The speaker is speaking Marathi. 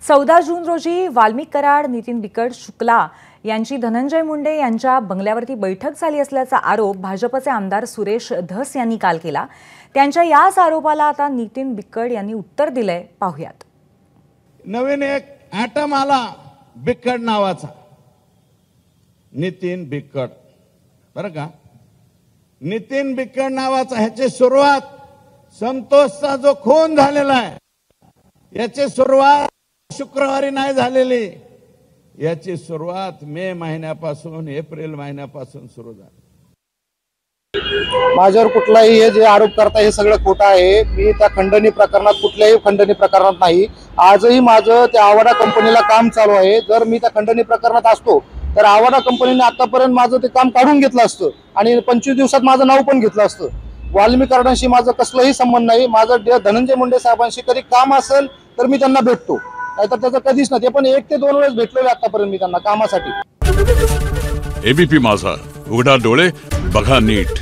14 जून रोजी वाल्मिक कराड, नितीन बिकट, शुक्ला यांची धनंजय मुंडे यांच्या बंगल्यावरती बैठक झाली असल्याचा आरोप भाजपचे आमदार सुरेश धस यांनी काल केला। त्यांच्या याच आरोपाला आता नितीन बिकट यांनी उत्तर दिलंय, पाहूयात। नवीन एक ॲटम आला बिकट नावाचा, नितीन बिकट, बरं का? नितीन बिकट नावाचा, ह्याची सुरुवात संतोषचा जो खून झालेला आहे याची सुरुवात शुक्रवारी नाही झालेली, याची सुरुवात मे महिन्यापासून एप्रिल महिन्यापासून सुरू झाली। माझ्यावर कुठलाही हे जे आरोप करता हे सगळं खोटं आहे। मी त्या खंडणी प्रकरणात कुठल्याही खंडणी प्रकरणात नाही। आजही माझं त्या आवाडा कंपनीला काम चालू आहे। जर मी त्या खंडणी प्रकरणात असतो तर आवाडा कंपनीने आतापर्यंत माझं ते काम काढून घेतलं असतं आणि 25 दिवसात माझं नाव पण घेतलं असतं। वाल्मिक कराडांशी माझं कसलाही संबंध नाही। माझं धनंजय मुंडे साहेबांशी कधी काम असेल तर मी त्यांना भेटतो, नाहीतर त्याचं कधीच नाही। ते पण 1 ते 2 वेळेस भेटलेले आतापर्यंत मी त्यांना कामासाठी। एबीपी माझा, उघडा डोळे बघा नीट।